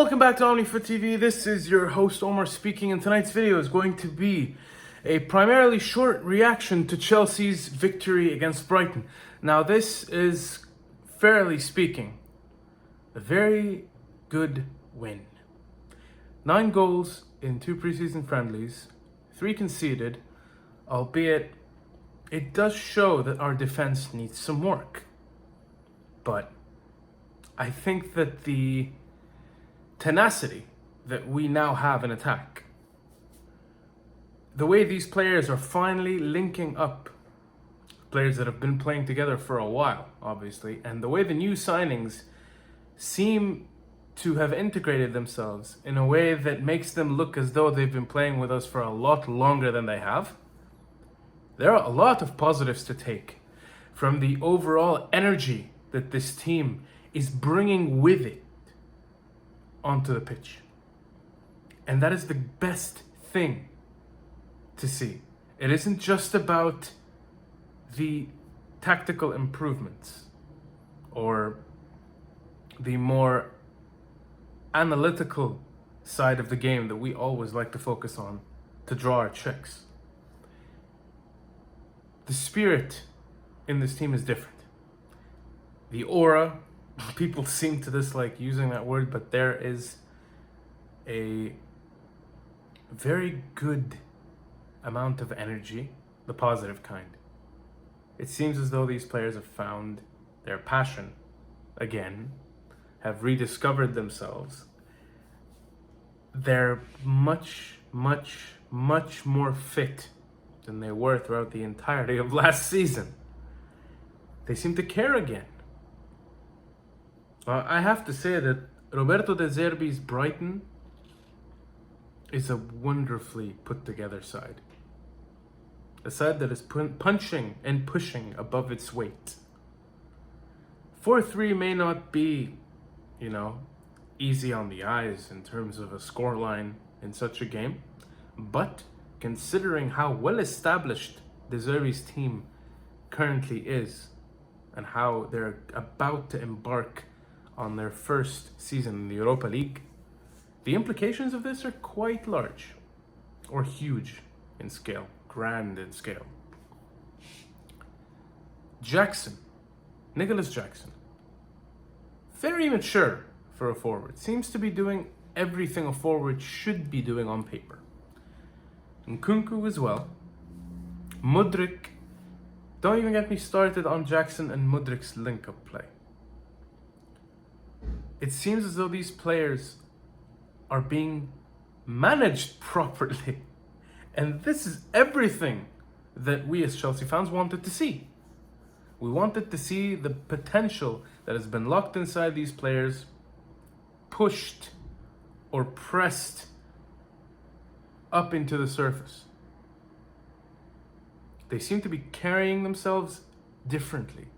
Welcome back to OmniFoot TV. This is your host Omar speaking, and tonight's video is going to be a primarily short reaction to Chelsea's victory against Brighton. Now, this is, fairly speaking, a very good win. 9 goals in 2 preseason friendlies, 3 conceded, albeit it does show that our defense needs some work. But I think that the tenacity that we now have in attack, the way these players are finally linking up, players that have been playing together for a while, obviously, and the way the new signings seem to have integrated themselves in a way that makes them look as though they've been playing with us for a lot longer than they have. There are a lot of positives to take from the overall energy that this team is bringing with it onto the pitch. And that is the best thing to see. It isn't just about the tactical improvements or the more analytical side of the game that we always like to focus on to draw our checks. The spirit in this team is different. The aura, people seem to dislike using that word, but there is a very good amount of energy, the positive kind. It seems as though these players have found their passion again, have rediscovered themselves. They're much more fit than they were throughout the entirety of last season. They seem to care again. I have to say that Roberto De Zerbi's Brighton is a wonderfully put together side. A side that is punching and pushing above its weight. 4-3 may not be, easy on the eyes in terms of a scoreline in such a game, but considering how well established De Zerbi's team currently is and how they're about to embark on their first season in the Europa League, the implications of this are quite large, or huge in scale, grand in scale. Nicholas Jackson, very mature for a forward, seems to be doing everything a forward should be doing on paper. Nkunku as well. Mudryk, don't even get me started on Jackson and Mudryk's link-up play. It seems as though these players are being managed properly. And this is everything that we as Chelsea fans wanted to see. We wanted to see the potential that has been locked inside these players pushed or pressed up into the surface. They seem to be carrying themselves differently.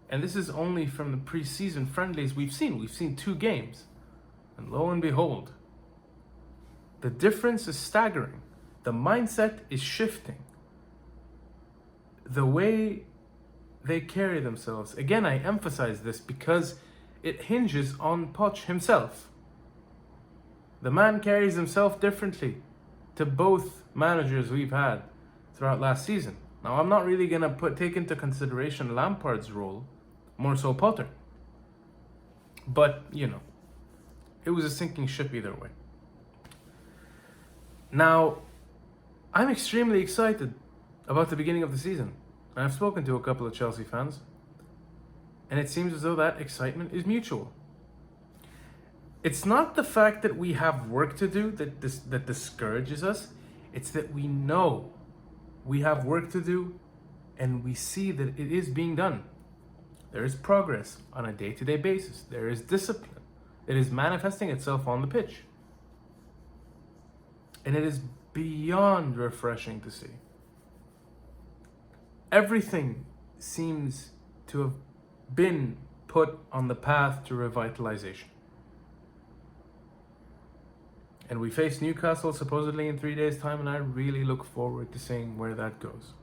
And this is only from the preseason friendlies we've seen. We've seen 2 games. And lo and behold, the difference is staggering. The mindset is shifting. The way they carry themselves. Again, I emphasize this because it hinges on Poch himself. The man carries himself differently to both managers we've had throughout last season. Now, I'm not really going to take into consideration Lampard's role, more so Potter. But, it was a sinking ship either way. Now, I'm extremely excited about the beginning of the season. And I've spoken to a couple of Chelsea fans, and it seems as though that excitement is mutual. It's not the fact that we have work to do that discourages us. It's that we know we have work to do, and we see that it is being done. There is progress on a day-to-day basis. There is discipline. It is manifesting itself on the pitch. And it is beyond refreshing to see. Everything seems to have been put on the path to revitalization. And we face Newcastle supposedly in 3 days' time, and I really look forward to seeing where that goes.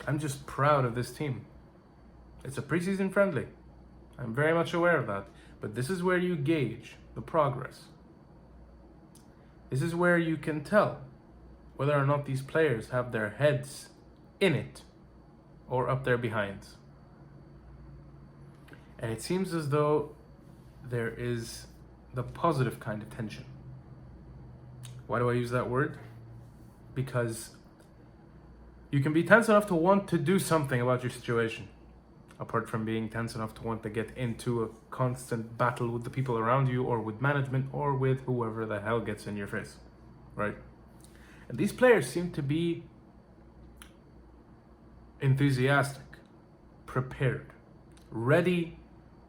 I'm just proud of this team. It's a preseason friendly. I'm very much aware of that. But this is where you gauge the progress. This is where you can tell whether or not these players have their heads in it or up their behinds. And it seems as though there is the positive kind of tension. Why do I use that word? Because you can be tense enough to want to do something about your situation, apart from being tense enough to want to get into a constant battle with the people around you, or with management, or with whoever the hell gets in your face, right? And these players seem to be enthusiastic, prepared, ready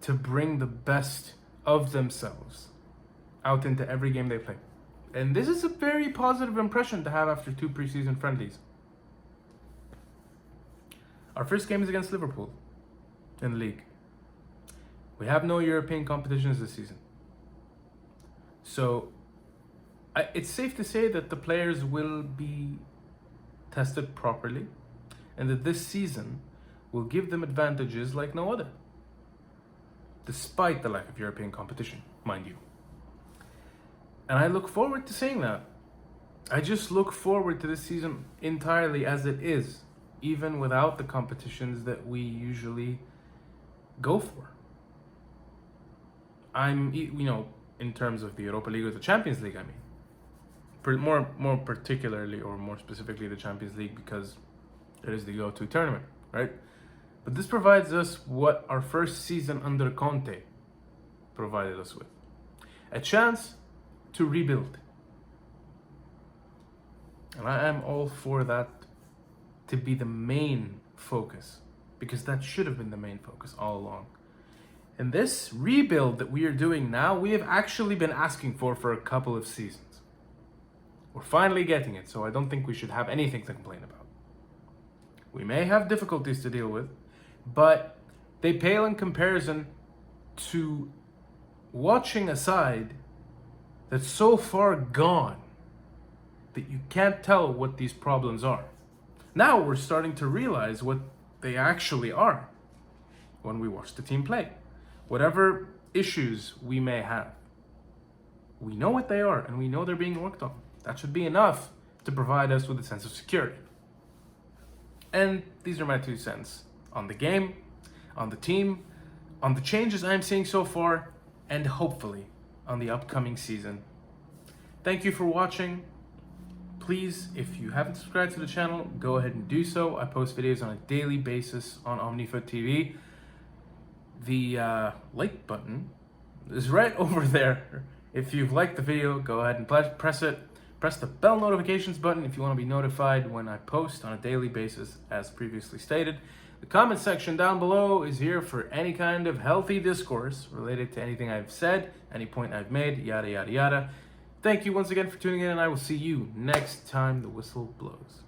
to bring the best of themselves out into every game they play. And this is a very positive impression to have after 2 preseason friendlies. Our first game is against Liverpool in the league. We have no European competitions this season. So it's safe to say that the players will be tested properly, and that this season will give them advantages like no other, despite the lack of European competition, mind you. And I look forward to seeing that. I just look forward to this season entirely as it is, even without the competitions that we usually go for. In terms of the Europa League or the Champions League, I mean. More particularly, or more specifically, the Champions League, because it is the go-to tournament, right? But this provides us what our first season under Conte provided us with. A chance to rebuild. And I am all for that to be the main focus, because that should have been the main focus all along. And this rebuild that we are doing now, we have actually been asking for a couple of seasons. We're finally getting it, so I don't think we should have anything to complain about. We may have difficulties to deal with, but they pale in comparison to watching a side that's so far gone that you can't tell what these problems are. Now we're starting to realize what they actually are when we watch the team play. Whatever issues we may have, we know what they are, and we know they're being worked on. That should be enough to provide us with a sense of security. And these are my 2 cents on the game, on the team, on the changes I'm seeing so far, and hopefully on the upcoming season. Thank you for watching. Please, if you haven't subscribed to the channel, go ahead and do so. I post videos on a daily basis on OmniFoot TV. The like button is right over there. If you've liked the video, go ahead and press it. Press the bell notifications button if you want to be notified when I post on a daily basis, as previously stated. The comment section down below is here for any kind of healthy discourse related to anything I've said, any point I've made, yada, yada, yada. Thank you once again for tuning in, and I will see you next time the whistle blows.